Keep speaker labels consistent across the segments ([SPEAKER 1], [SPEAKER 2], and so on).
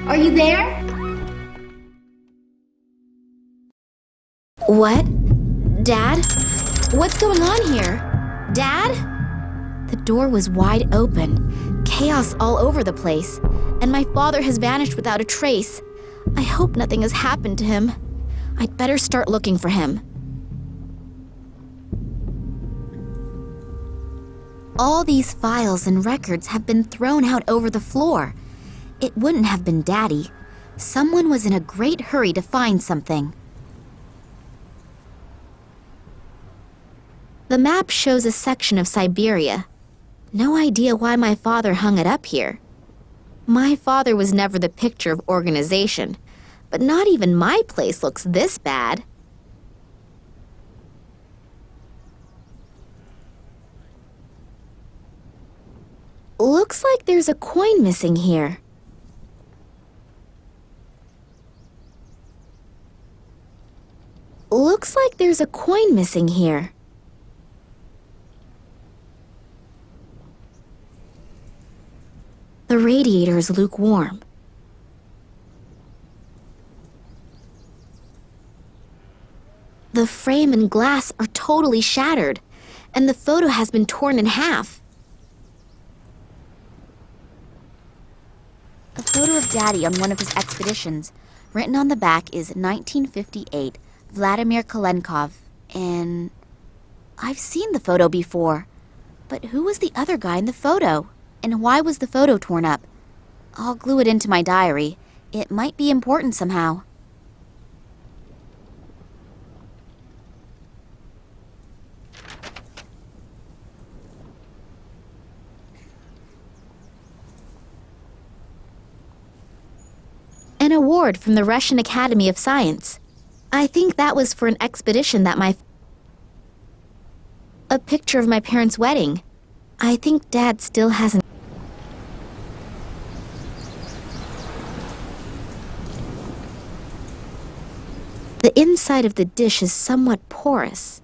[SPEAKER 1] Are you there?
[SPEAKER 2] What? Dad? What's going on here? Dad? The door was wide open, chaos all over the place, and my father has vanished without a trace. I hope nothing has happened to him. I'd better start looking for him. All these files and records have been thrown out over the floor. It wouldn't have been Daddy. Someone was in a great hurry to find something. The map shows a section of Siberia. No idea why my father hung it up here. My father was never the picture of organization, but not even my place looks this bad. Looks like there's a coin missing here. Looks like there's a coin missing here. The radiator is lukewarm. The frame and glass are totally shattered, and the photo has been torn in half. A photo of Daddy on one of his expeditions. Written on the back is 1958, Vladimir Kalenkov, and I've seen the photo before. But who was the other guy in the photo? And why was the photo torn up? I'll glue it into my diary. It might be important somehow. An award from the Russian Academy of Science. I think that was for an expedition that A picture of my parents' wedding. I think Dad still hasn't. The inside of the dish is somewhat porous.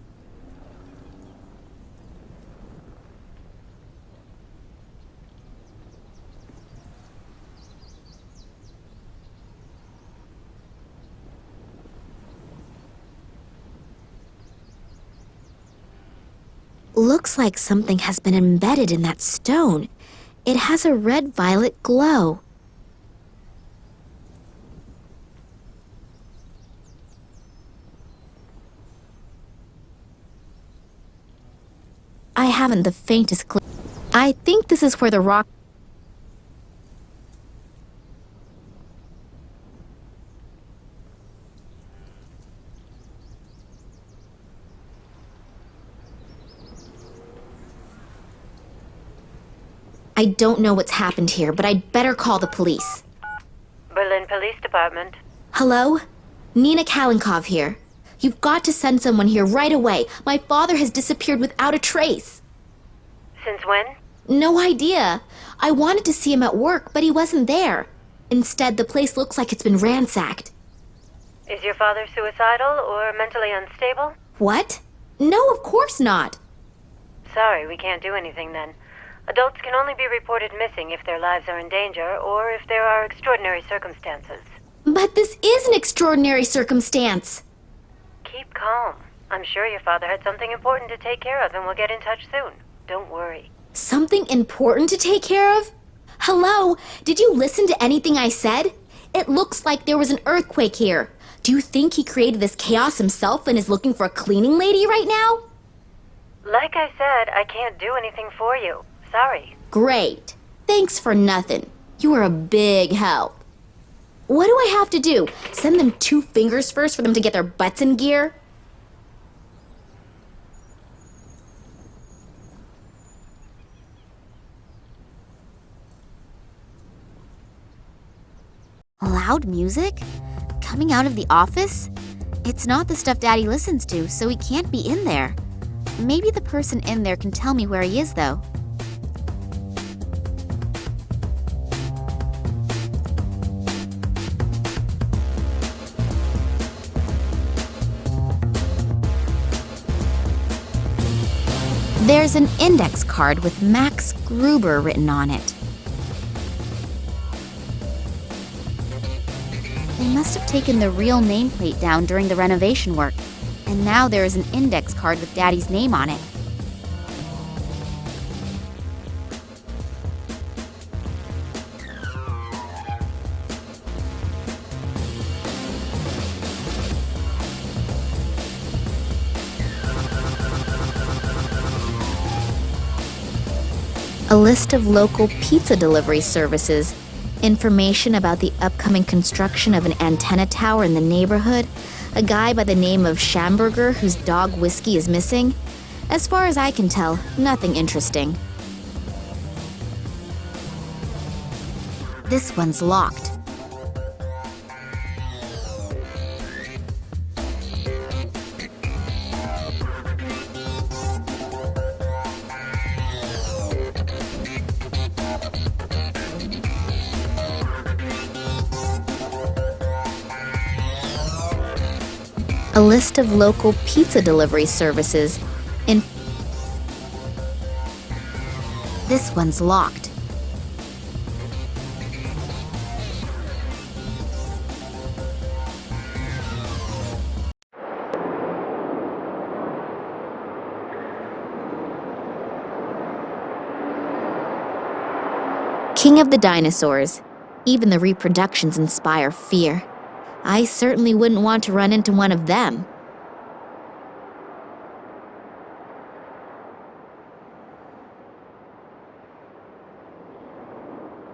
[SPEAKER 2] Looks like something has been embedded in that stone. It has a red-violet glow. I haven't the faintest clue. I think this is where the rock... I don't know what's happened here, but I'd better call the police.
[SPEAKER 3] Berlin Police Department.
[SPEAKER 2] Hello? Nina Kalenkov here. You've got to send someone here right away. My father has disappeared without a trace.
[SPEAKER 3] Since when?
[SPEAKER 2] No idea. I wanted to see him at work, but he wasn't there. Instead, the place looks like it's been ransacked.
[SPEAKER 3] Is your father suicidal or mentally unstable?
[SPEAKER 2] What? No, of course not.
[SPEAKER 3] Sorry, we can't do anything then. Adults can only be reported missing if their lives are in danger or if there are extraordinary circumstances.
[SPEAKER 2] But this is an extraordinary circumstance.
[SPEAKER 3] Keep calm. I'm sure your father had something important to take care of and we'll get in touch soon. Don't worry.
[SPEAKER 2] Something important to take care of? Hello? Did you listen to anything I said? It looks like there was an earthquake here. Do you think he created this chaos himself and is looking for a cleaning lady right now?
[SPEAKER 3] Like I said, I can't do anything for you. Sorry.
[SPEAKER 2] Great. Thanks for nothing. You are a big help. What do I have to do? Send them 2 fingers first for them to get their butts in gear? Loud music? Coming out of the office? It's not the stuff Daddy listens to, so he can't be in there. Maybe the person in there can tell me where he is, though. There's an index card with Max Gruber written on it. They must have taken the real nameplate down during the renovation work, and now there is an index card with Daddy's name on it. A list of local pizza delivery services, information about the upcoming construction of an antenna tower in the neighborhood, a guy by the name of Schamberger whose dog Whiskey is missing. As far as I can tell, nothing interesting. This one's locked. A list of local pizza delivery services. This one's locked. King of the dinosaurs. Even the reproductions inspire fear. I certainly wouldn't want to run into one of them.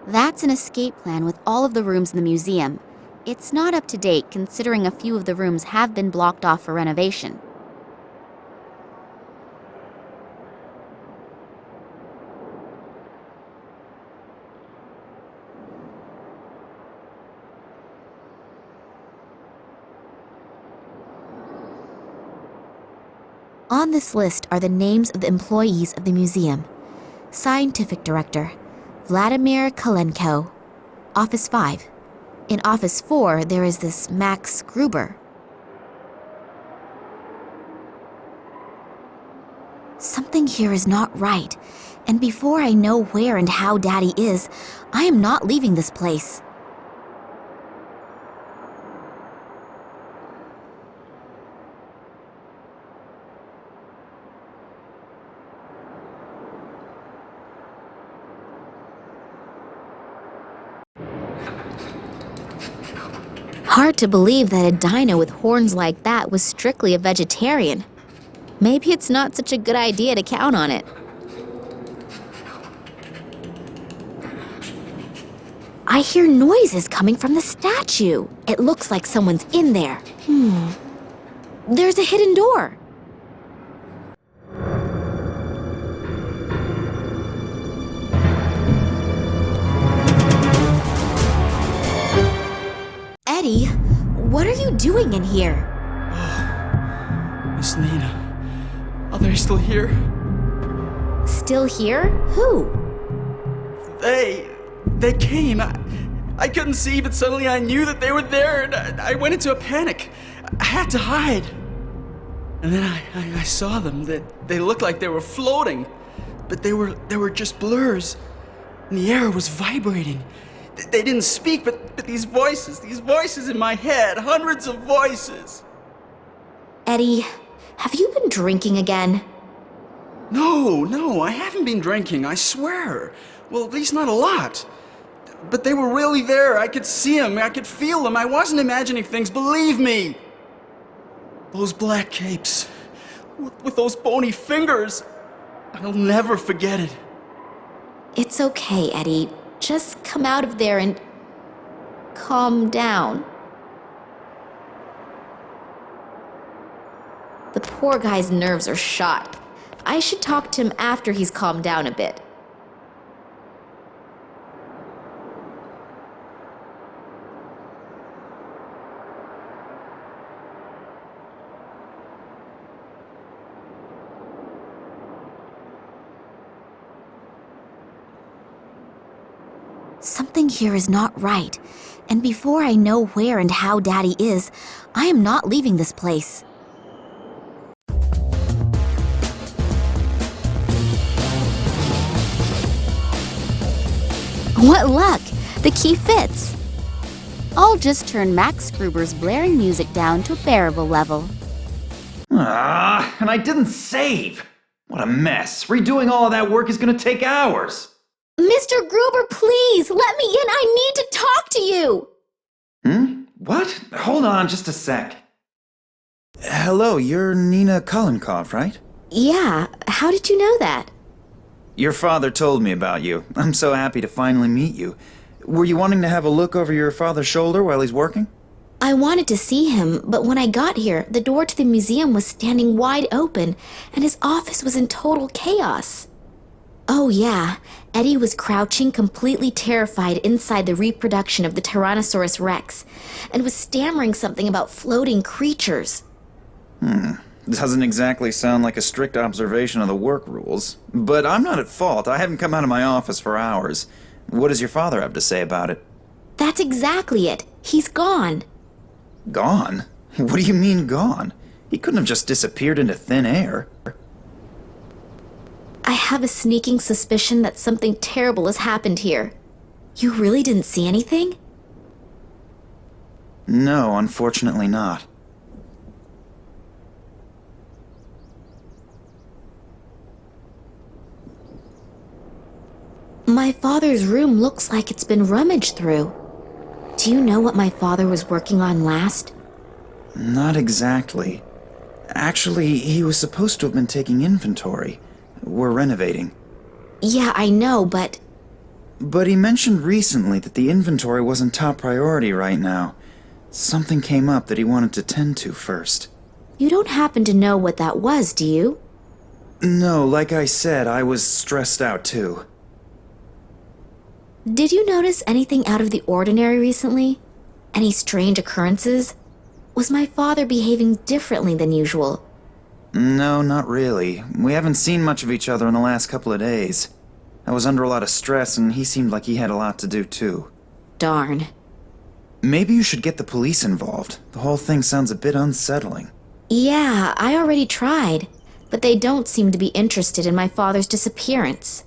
[SPEAKER 2] That's an escape plan with all of the rooms in the museum. It's not up to date considering a few of the rooms have been blocked off for renovation. On this list are the names of the employees of the museum. Scientific Director, Vladimir Kalenko. Office 5. In Office 4, there is this Max Gruber. Something here is not right, and before I know where and how Daddy is, I am not leaving this place. Hard to believe that a dino with horns like that was strictly a vegetarian. Maybe it's not such a good idea to count on it. I hear noises coming from the statue. It looks like someone's in there. There's a hidden door. Eddie, what are you doing in here?
[SPEAKER 1] Miss Nina, are they still here?
[SPEAKER 2] Still here? Who?
[SPEAKER 1] They came. I couldn't see, but suddenly I knew that they were there, and I went into a panic. I had to hide. And then I saw them. They looked like they were floating, but they were just blurs. And the air was vibrating. They didn't speak, but these voices in my head, hundreds of voices.
[SPEAKER 2] Eddie, have you been drinking again?
[SPEAKER 1] No, I haven't been drinking, I swear. Well, at least not a lot. But they were really there. I could see them, I could feel them. I wasn't imagining things, believe me. Those black capes, with those bony fingers. I'll never forget it.
[SPEAKER 2] It's okay, Eddie. Just come out of there and calm down. The poor guy's nerves are shot. I should talk to him after he's calmed down a bit. Something here is not right, and before I know where and how Daddy is, I am not leaving this place. What luck! The key fits! I'll just turn Max Gruber's blaring music down to a bearable level.
[SPEAKER 4] And I didn't save! What a mess. Redoing all of that work is gonna take hours.
[SPEAKER 2] Mr. Gruber, please, let me in. I need to talk to you.
[SPEAKER 4] What? Hold on just a sec.
[SPEAKER 5] Hello, you're Nina Kolenkov, right?
[SPEAKER 2] Yeah, how did you know that?
[SPEAKER 5] Your father told me about you. I'm so happy to finally meet you. Were you wanting to have a look over your father's shoulder while he's working?
[SPEAKER 2] I wanted to see him, but when I got here, the door to the museum was standing wide open, and his office was in total chaos. Oh yeah, Eddie was crouching, completely terrified inside the reproduction of the Tyrannosaurus Rex, and was stammering something about floating creatures.
[SPEAKER 5] Doesn't exactly sound like a strict observation of the work rules. But I'm not at fault. I haven't come out of my office for hours. What does your father have to say about it?
[SPEAKER 2] That's exactly it. He's gone.
[SPEAKER 5] Gone? What do you mean gone? He couldn't have just disappeared into thin air.
[SPEAKER 2] I have a sneaking suspicion that something terrible has happened here. You really didn't see anything?
[SPEAKER 5] No, unfortunately not.
[SPEAKER 2] My father's room looks like it's been rummaged through. Do you know what my father was working on last?
[SPEAKER 5] Not exactly. Actually, he was supposed to have been taking inventory. We're renovating.
[SPEAKER 2] Yeah, I know, but...
[SPEAKER 5] But he mentioned recently that the inventory wasn't top priority right now. Something came up that he wanted to tend to first.
[SPEAKER 2] You don't happen to know what that was, do you?
[SPEAKER 5] No, like I said, I was stressed out too.
[SPEAKER 2] Did you notice anything out of the ordinary recently? Any strange occurrences? Was my father behaving differently than usual?
[SPEAKER 5] No, not really. We haven't seen much of each other in the last couple of days. I was under a lot of stress and he seemed like he had a lot to do too.
[SPEAKER 2] Darn.
[SPEAKER 5] Maybe you should get the police involved. The whole thing sounds a bit unsettling.
[SPEAKER 2] Yeah, I already tried, but they don't seem to be interested in my father's disappearance.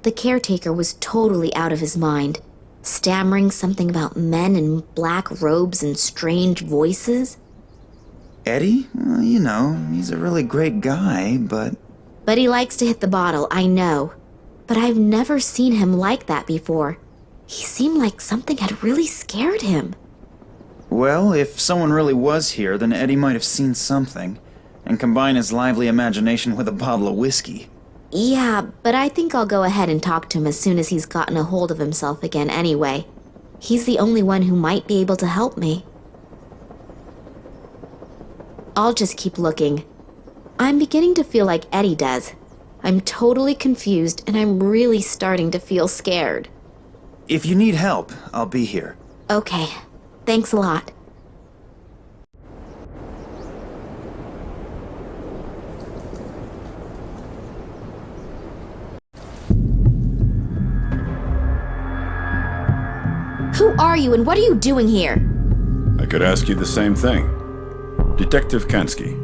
[SPEAKER 2] The caretaker was totally out of his mind, stammering something about men in black robes and strange voices.
[SPEAKER 5] Eddie? Well, you know, he's a really great guy, but...
[SPEAKER 2] But he likes to hit the bottle, I know. But I've never seen him like that before. He seemed like something had really scared him.
[SPEAKER 5] Well, if someone really was here, then Eddie might have seen something, and combine his lively imagination with a bottle of whiskey.
[SPEAKER 2] Yeah, but I think I'll go ahead and talk to him as soon as he's gotten a hold of himself again anyway. He's the only one who might be able to help me. I'll just keep looking. I'm beginning to feel like Eddie does. I'm totally confused, and I'm really starting to feel scared.
[SPEAKER 5] If you need help, I'll be here.
[SPEAKER 2] Okay, thanks a lot. Who are you and what are you doing here?
[SPEAKER 6] I could ask you the same thing. Detective Kansky.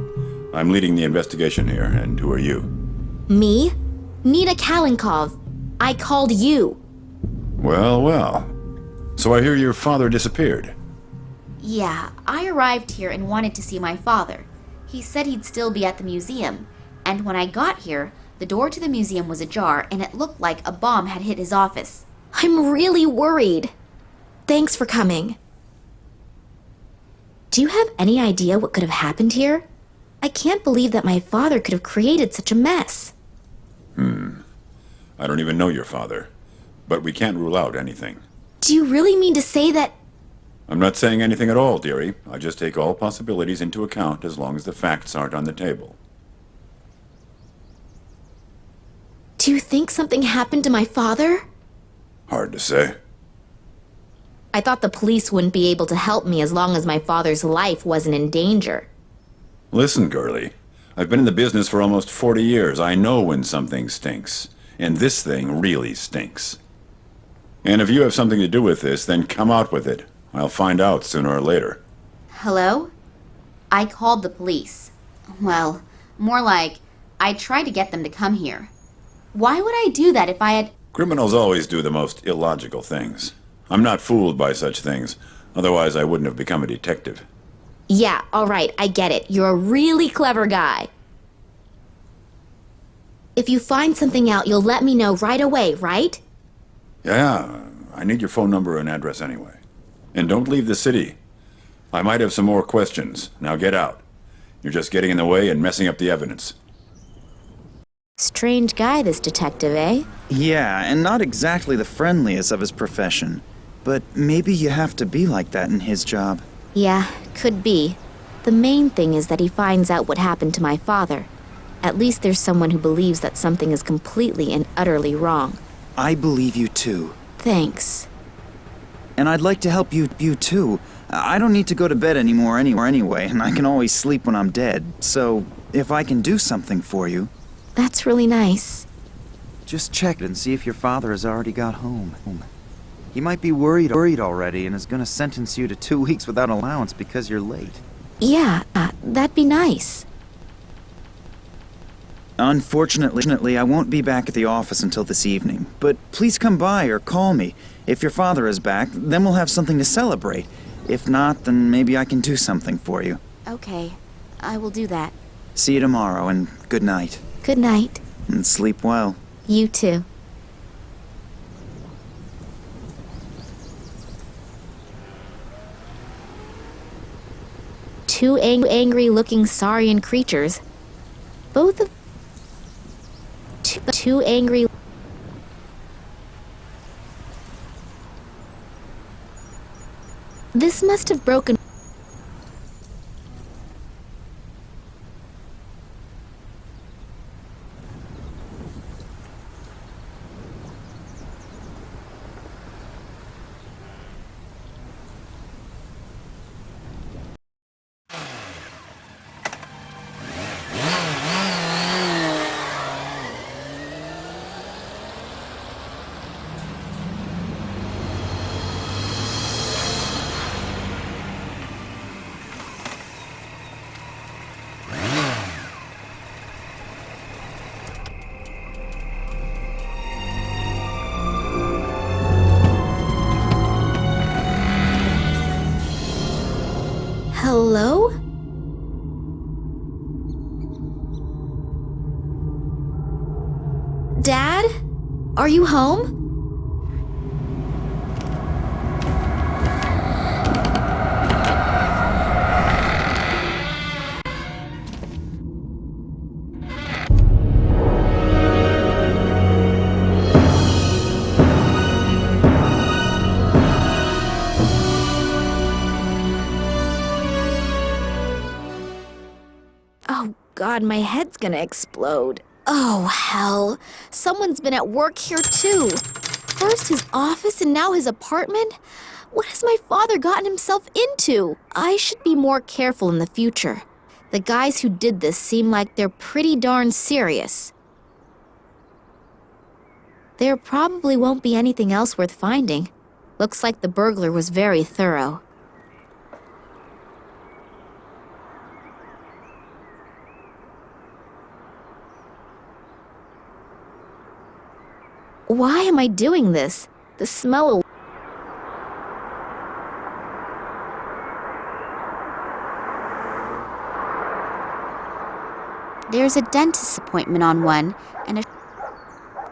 [SPEAKER 6] I'm leading the investigation here, and who are you?
[SPEAKER 2] Me? Nina Kalenkov. I called you.
[SPEAKER 6] Well, well. So I hear your father disappeared.
[SPEAKER 2] Yeah, I arrived here and wanted to see my father. He said he'd still be at the museum, and when I got here, the door to the museum was ajar and it looked like a bomb had hit his office. I'm really worried. Thanks for coming. Do you have any idea what could have happened here? I can't believe that my father could have created such a mess.
[SPEAKER 6] I don't even know your father, but we can't rule out anything.
[SPEAKER 2] Do you really mean to say that...
[SPEAKER 6] I'm not saying anything at all, dearie. I just take all possibilities into account as long as the facts aren't on the table.
[SPEAKER 2] Do you think something happened to my father?
[SPEAKER 6] Hard to say.
[SPEAKER 2] I thought the police wouldn't be able to help me as long as my father's life wasn't in danger.
[SPEAKER 6] Listen, girlie. I've been in the business for almost 40 years. I know when something stinks. And this thing really stinks. And if you have something to do with this, then come out with it. I'll find out sooner or later.
[SPEAKER 2] Hello? I called the police. Well, more like, I tried to get them to come here. Why would I do that if I had...
[SPEAKER 6] Criminals always do the most illogical things. I'm not fooled by such things. Otherwise, I wouldn't have become a detective.
[SPEAKER 2] Yeah, all right, I get it. You're a really clever guy. If you find something out, you'll let me know right away, right?
[SPEAKER 6] Yeah, I need your phone number and address anyway. And don't leave the city. I might have some more questions. Now get out. You're just getting in the way and messing up the evidence.
[SPEAKER 2] Strange guy, this detective, eh?
[SPEAKER 5] Yeah, and not exactly the friendliest of his profession. But maybe you have to be like that in his job.
[SPEAKER 2] Yeah, could be. The main thing is that he finds out what happened to my father. At least there's someone who believes that something is completely and utterly wrong.
[SPEAKER 5] I believe you too.
[SPEAKER 2] Thanks.
[SPEAKER 5] And I'd like to help you too. I don't need to go to bed anymore anyway, and I can always sleep when I'm dead. So, if I can do something for you...
[SPEAKER 2] That's really nice.
[SPEAKER 5] Just check and see if your father has already got home. He might be worried already and is gonna sentence you to 2 weeks without allowance because you're late.
[SPEAKER 2] Yeah, that'd be nice.
[SPEAKER 5] Unfortunately, I won't be back at the office until this evening, but please come by or call me. If your father is back, then we'll have something to celebrate. If not, then maybe I can do something for you.
[SPEAKER 2] Okay, I will do that.
[SPEAKER 5] See you tomorrow, and good night.
[SPEAKER 2] Good night.
[SPEAKER 5] And sleep well.
[SPEAKER 2] You too. Two angry-looking saurian creatures. Both of... Two angry... This must have broken... Hello? Dad? Are you home? Oh God, my head's gonna explode. Oh, hell. Someone's been at work here, too. First his office and now his apartment? What has my father gotten himself into? I should be more careful in the future. The guys who did this seem like they're pretty darn serious. There probably won't be anything else worth finding. Looks like the burglar was very thorough. Why am I doing this? The smell of... There's a dentist's appointment on one, and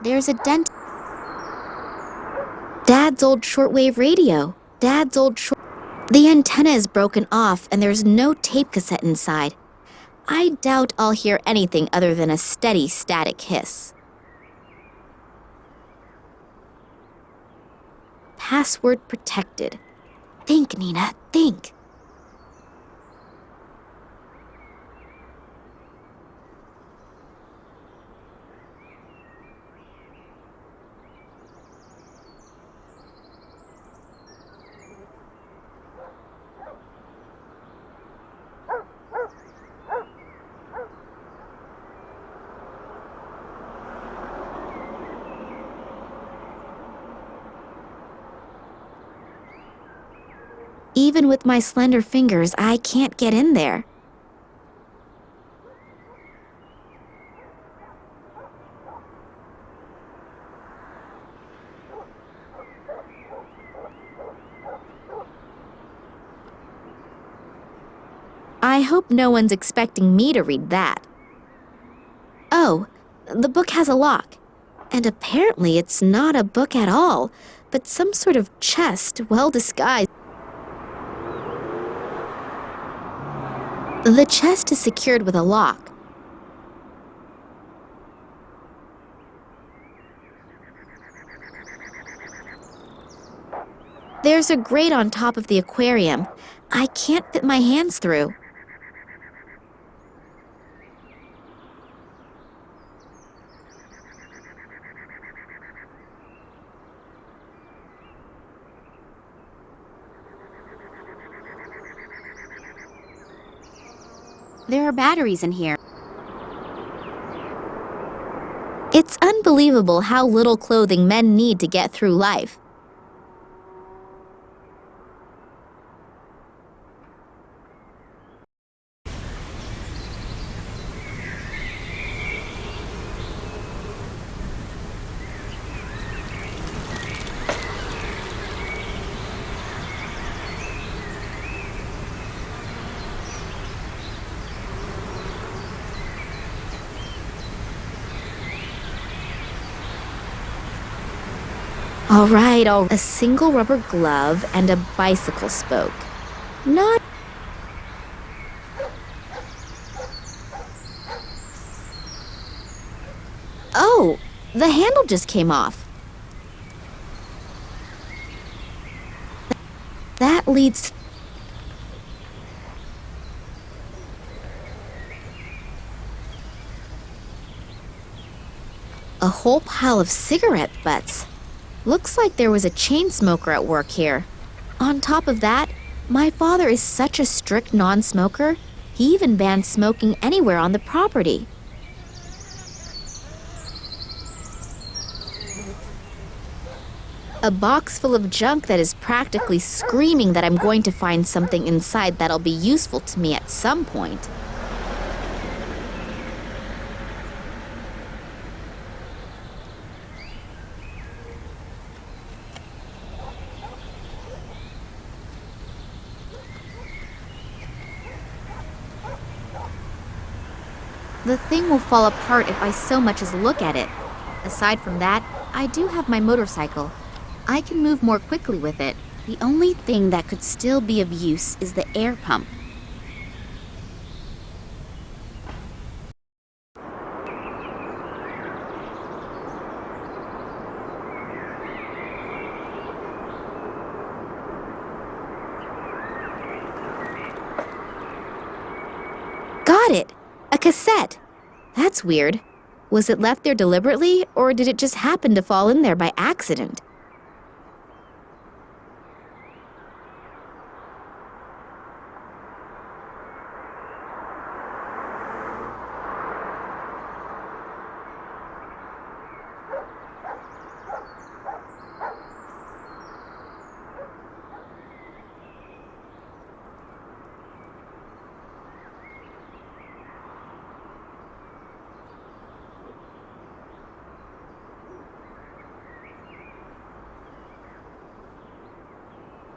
[SPEAKER 2] there's a Dad's old shortwave radio. The antenna is broken off, and there's no tape cassette inside. I doubt I'll hear anything other than a steady static hiss. Password protected. Think, Nina, think. Even with my slender fingers, I can't get in there. I hope no one's expecting me to read that. Oh, the book has a lock. And apparently it's not a book at all, but some sort of chest, well disguised. The chest is secured with a lock. There's a grate on top of the aquarium. I can't fit my hands through. There are batteries in here. It's unbelievable how little clothing men need to get through life. All right, a single rubber glove and a bicycle spoke. Not... Oh, the handle just came off. That leads... A whole pile of cigarette butts. Looks like there was a chain smoker at work here. On top of that, my father is such a strict non-smoker, he even banned smoking anywhere on the property. A box full of junk that is practically screaming that I'm going to find something inside that'll be useful to me at some point. The thing will fall apart if I so much as look at it. Aside from that, I do have my motorcycle. I can move more quickly with it. The only thing that could still be of use is the air pump. Got it! A cassette! That's weird. Was it left there deliberately, or did it just happen to fall in there by accident?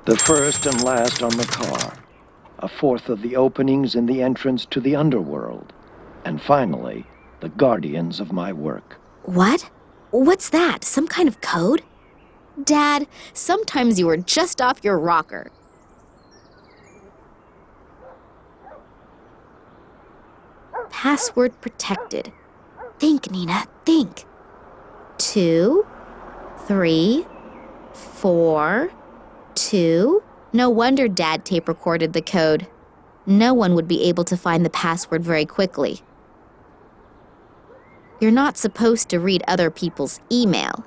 [SPEAKER 7] The first and last on the car, a fourth of the openings in the entrance to the underworld, and finally, the guardians of my work.
[SPEAKER 2] What? What's that? Some kind of code? Dad, sometimes you are just off your rocker. Password protected. Think, Nina, think. 2, 3, 4... 2? No wonder Dad tape recorded the code. No one would be able to find the password very quickly. You're not supposed to read other people's email.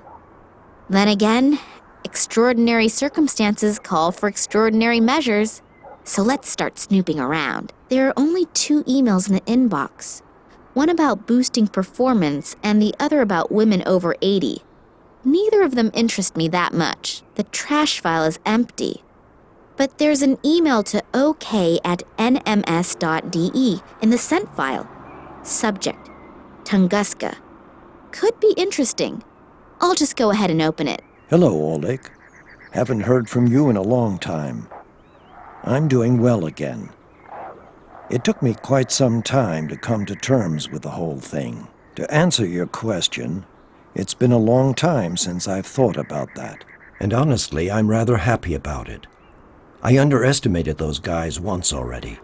[SPEAKER 2] Then again, extraordinary circumstances call for extraordinary measures. So let's start snooping around. There are only 2 emails in the inbox. One about boosting performance and the other about women over 80. Neither of them interest me that much. The trash file is empty. But there's an email to ok@nms.de in the sent file. Subject, Tunguska. Could be interesting. I'll just go ahead and open it.
[SPEAKER 7] Hello, Oleg. Haven't heard from you in a long time. I'm doing well again. It took me quite some time to come to terms with the whole thing. To answer your question, it's been a long time since I've thought about that. And honestly, I'm rather happy about it. I underestimated those guys once already,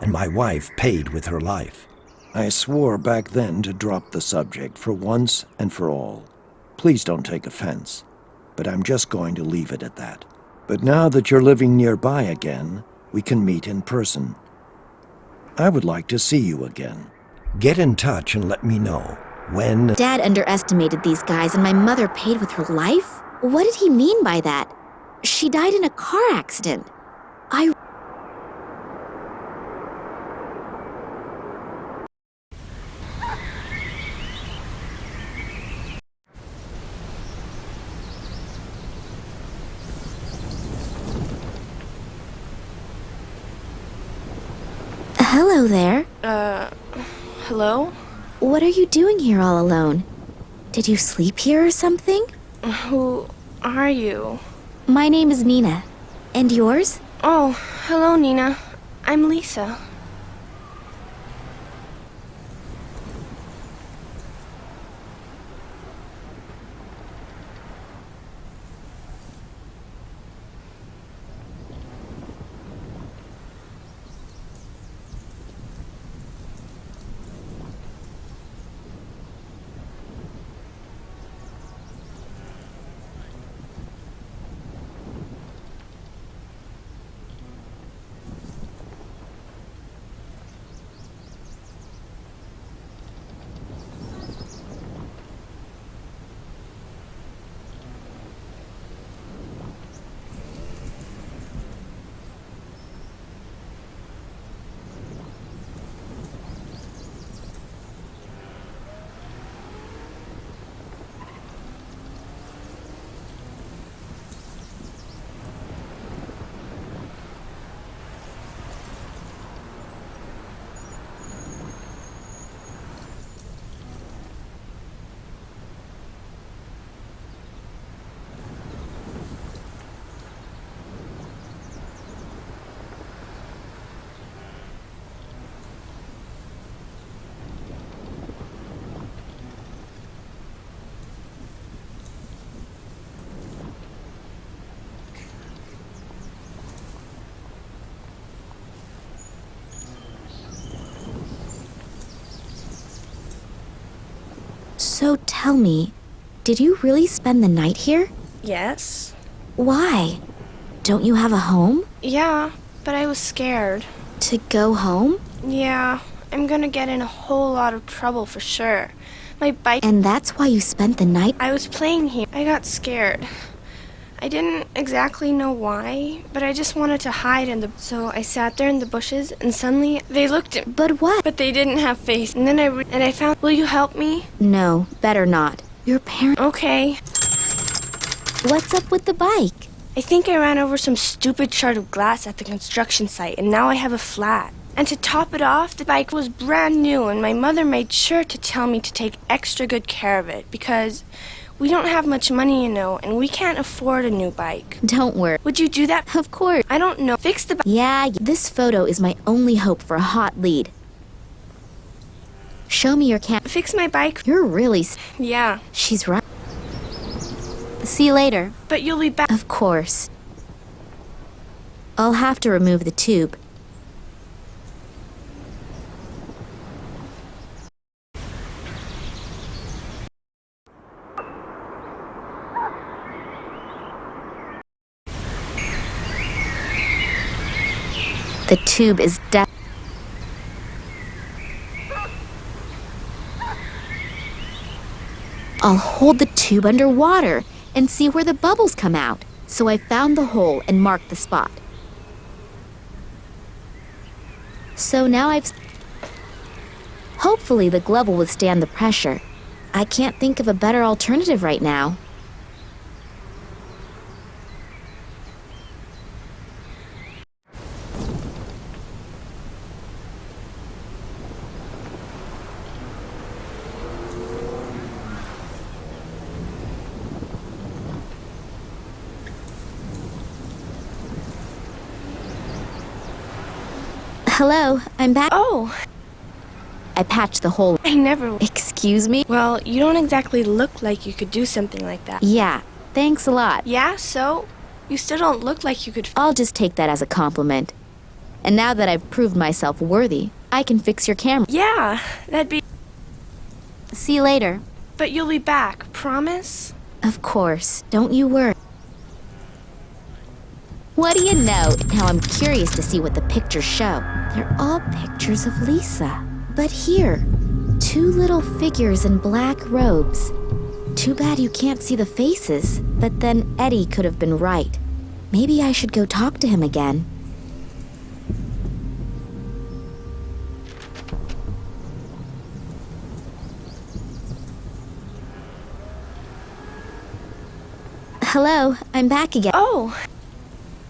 [SPEAKER 7] and my wife paid with her life. I swore back then to drop the subject for once and for all. Please don't take offense, but I'm just going to leave it at that. But now that you're living nearby again, we can meet in person. I would like to see you again. Get in touch and let me know when...
[SPEAKER 2] Dad underestimated these guys and my mother paid with her life? What did he mean by that? She died in a car accident. Hello there.
[SPEAKER 8] Hello?
[SPEAKER 2] What are you doing here all alone? Did you sleep here or something?
[SPEAKER 8] Who are you?
[SPEAKER 2] My name is Nina. And yours?
[SPEAKER 8] Oh, hello, Nina. I'm Lisa.
[SPEAKER 2] So tell me, did you really spend the night here?
[SPEAKER 8] Yes?
[SPEAKER 2] Why? Don't you have a home?
[SPEAKER 8] Yeah, but I was scared.
[SPEAKER 2] To go home?
[SPEAKER 8] Yeah, I'm gonna get in a whole lot of trouble for sure. My bike...
[SPEAKER 2] And that's why you spent the night?
[SPEAKER 8] I was playing here. I got scared. I didn't exactly know why, but I just wanted to hide in the... So I sat there in the bushes, and suddenly they looked at me.
[SPEAKER 2] But what?
[SPEAKER 8] But they didn't have face. And then I found... Will you help me?
[SPEAKER 2] No, better not. Your parents...
[SPEAKER 8] Okay.
[SPEAKER 2] What's up with the bike?
[SPEAKER 8] I think I ran over some stupid shard of glass at the construction site, and now I have a flat. And to top it off, the bike was brand new, and my mother made sure to tell me to take extra good care of it, because we don't have much money, you know, and we can't afford a new bike.
[SPEAKER 2] Don't worry.
[SPEAKER 8] Would you do that?
[SPEAKER 2] Of course.
[SPEAKER 8] I don't know. Fix the bike.
[SPEAKER 2] Yeah, this photo is my only hope for a hot lead. Show me your cam...
[SPEAKER 8] Fix my bike?
[SPEAKER 2] You're really...
[SPEAKER 8] Yeah.
[SPEAKER 2] She's right. See you later.
[SPEAKER 8] But you'll be back.
[SPEAKER 2] Of course. I'll have to remove the tube. The tube is dead. I'll hold the tube underwater and see where the bubbles come out. So I found the hole and marked the spot. So now Hopefully the glove will withstand the pressure. I can't think of a better alternative right now. Hello, I'm back.
[SPEAKER 8] Oh,
[SPEAKER 2] I patched the hole.
[SPEAKER 8] I never...
[SPEAKER 2] Excuse me?
[SPEAKER 8] Well, you don't exactly look like you could do something like that.
[SPEAKER 2] Yeah, thanks a lot.
[SPEAKER 8] Yeah, so? You still don't look like you could...
[SPEAKER 2] I'll just take that as a compliment. And now that I've proved myself worthy, I can fix your camera.
[SPEAKER 8] Yeah, that'd be...
[SPEAKER 2] See you later.
[SPEAKER 8] But you'll be back, promise?
[SPEAKER 2] Of course, don't you worry. What do you know? Now I'm curious to see what the pictures show. They're all pictures of Lisa. But here, 2 little figures in black robes. Too bad you can't see the faces. But then Eddie could have been right. Maybe I should go talk to him again. Hello, I'm back again.
[SPEAKER 8] Oh,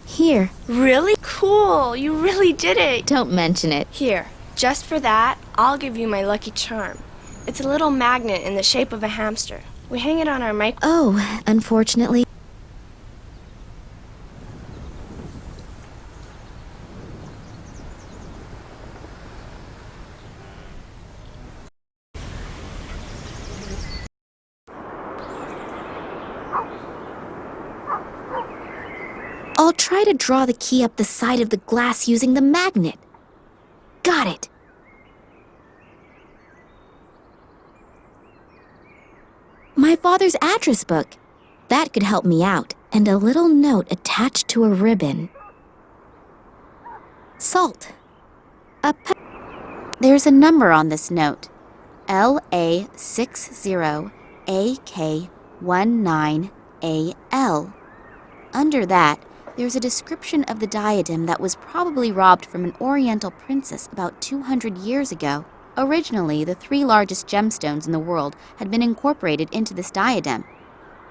[SPEAKER 2] Here,
[SPEAKER 8] really? Cool, you really did it.
[SPEAKER 2] don't mention it.
[SPEAKER 8] Here, just for that, I'll give you my lucky charm. It's a little magnet in the shape of a hamster. We hang it on our mic.
[SPEAKER 2] Oh, unfortunately. I'll try to draw the key up the side of the glass using the magnet. Got it. My father's address book. That could help me out. And a little note attached to a ribbon. Salt. There's a number on this note. LA60AK19AL. Under that, there's a description of the diadem that was probably robbed from an Oriental princess about 200 years ago. Originally, the 3 largest gemstones in the world had been incorporated into this diadem.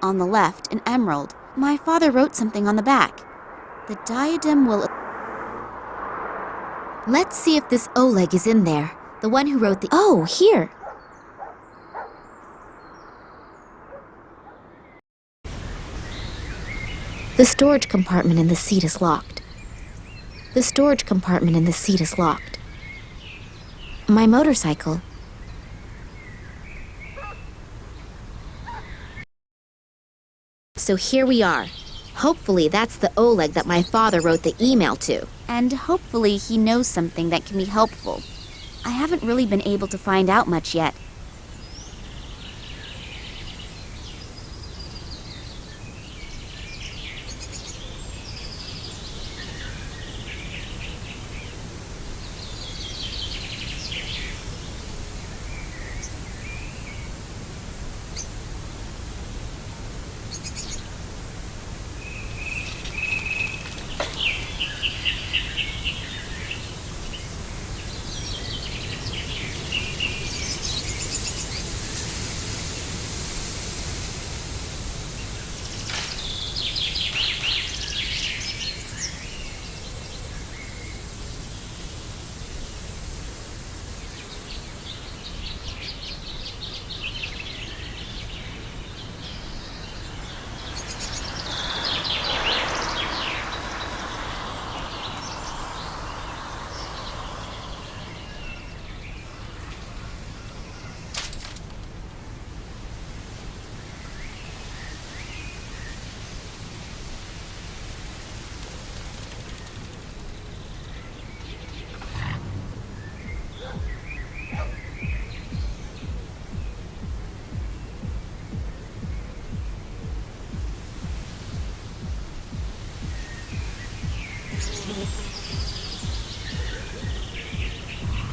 [SPEAKER 2] On the left, an emerald. My father wrote something on the back. The diadem will... Let's see if this Oleg is in there. The one who wrote the... Oh, here! The storage compartment in the seat is locked. The storage compartment in the seat is locked. My motorcycle. So here we are. Hopefully that's the Oleg that my father wrote the email to. And hopefully he knows something that can be helpful. I haven't really been able to find out much yet.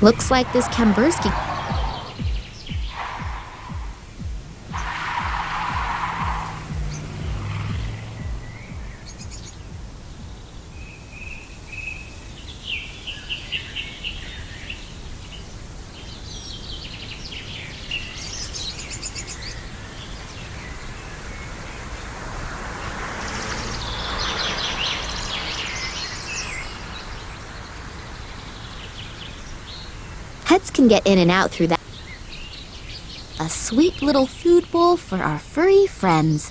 [SPEAKER 2] Looks like this Kambursky... Pets can get in and out through that. A sweet little food bowl for our furry friends.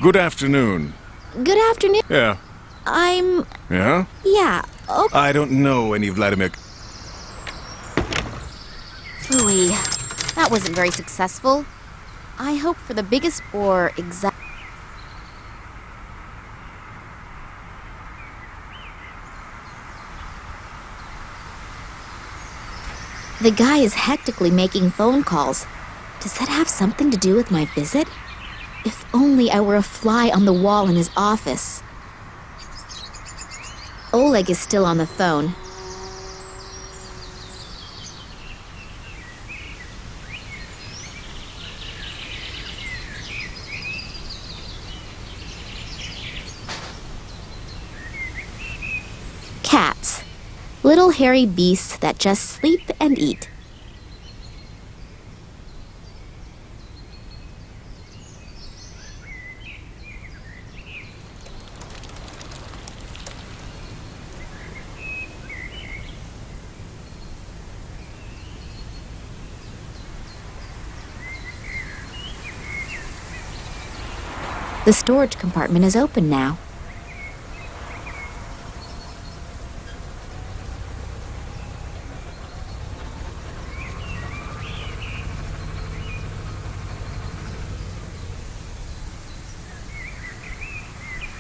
[SPEAKER 9] Good afternoon.
[SPEAKER 2] Good afternoon.
[SPEAKER 9] Yeah.
[SPEAKER 2] Yeah, okay.
[SPEAKER 9] I don't know any Vladimir...
[SPEAKER 2] Phooey. That wasn't very successful. I hope for the biggest or exact... The guy is hectically making phone calls. Does that have something to do with my visit? If only I were a fly on the wall in his office. Oleg is still on the phone. Cats. Little hairy beasts that just sleep and eat. The storage compartment is open now.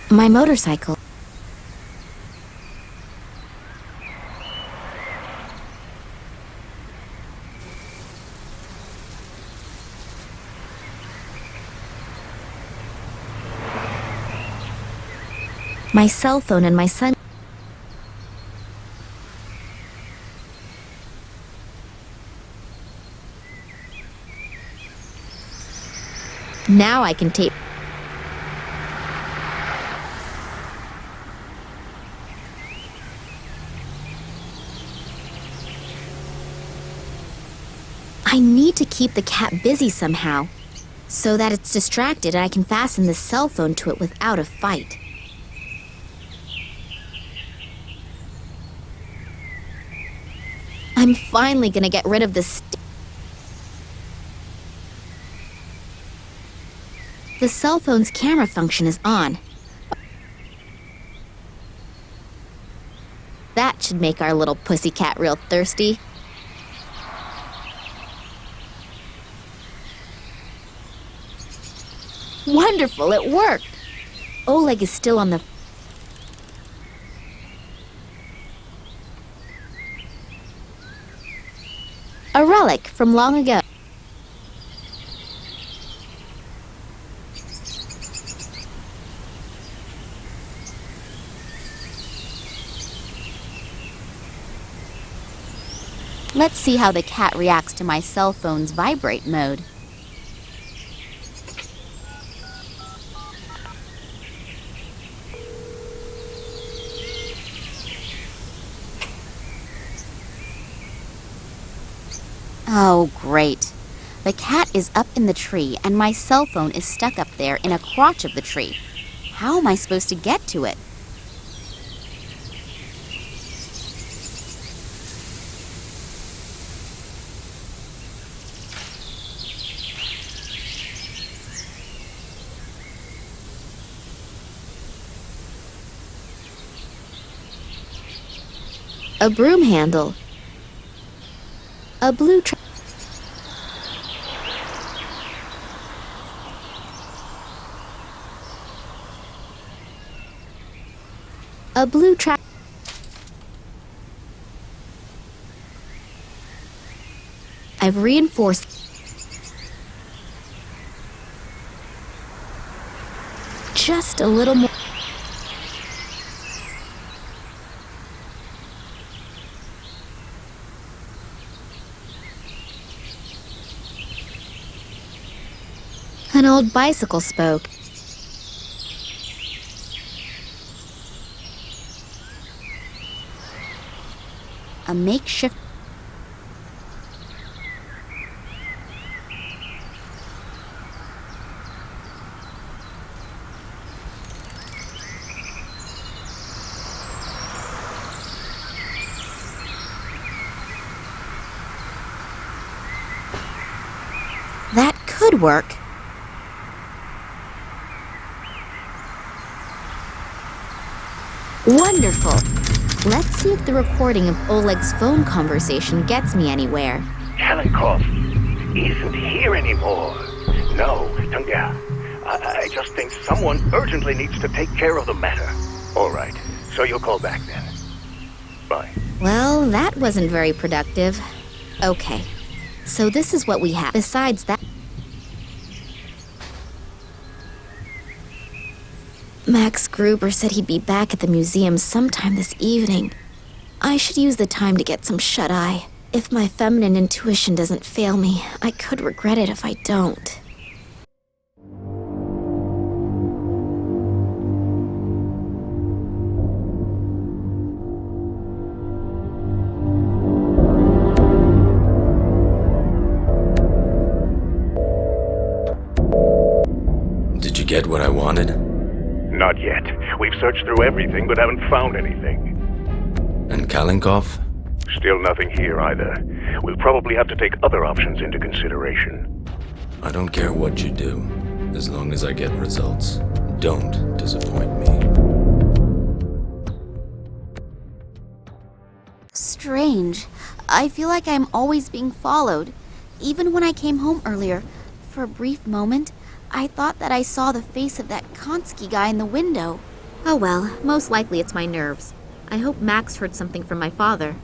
[SPEAKER 2] My motorcycle. My cell phone and my son. Now I can tape. I need to keep the cat busy somehow, so that it's distracted and I can fasten the cell phone to it without a fight. I'm finally gonna get rid of this. The cell phone's camera function is on. That should make our little pussycat real thirsty. Wonderful, it worked! Oleg is still on the... A relic from long ago. Let's see how the cat reacts to my cell phone's vibrate mode. Oh, great. The cat is up in the tree, and my cell phone is stuck up there in a crotch of the tree. How am I supposed to get to it? A broom handle. A blue track. I've reinforced just a little more. An old bicycle spoke. A makeshift. That could work. Wonderful. Let's see if the recording of Oleg's phone conversation gets me anywhere.
[SPEAKER 10] Kalenkov isn't here anymore. No, Tunga. I just think someone urgently needs to take care of the matter. All right, so you'll call back then. Bye.
[SPEAKER 2] Well, that wasn't very productive. Okay, so this is what we have. Besides that... Max Gruber said he'd be back at the museum sometime this evening. I should use the time to get some shut-eye. If my feminine intuition doesn't fail me, I could regret it if I don't.
[SPEAKER 11] Did you get what I wanted?
[SPEAKER 10] Not yet. We've searched through everything but haven't found anything.
[SPEAKER 11] And Kalenkov?
[SPEAKER 10] Still nothing here either. We'll probably have to take other options into consideration.
[SPEAKER 11] I don't care what you do, as long as I get results. Don't disappoint me.
[SPEAKER 2] Strange. I feel like I'm always being followed. Even when I came home earlier, for a brief moment, I thought that I saw the face of that Konsky guy in the window. Oh well, most likely it's my nerves. I hope Max heard something from my father.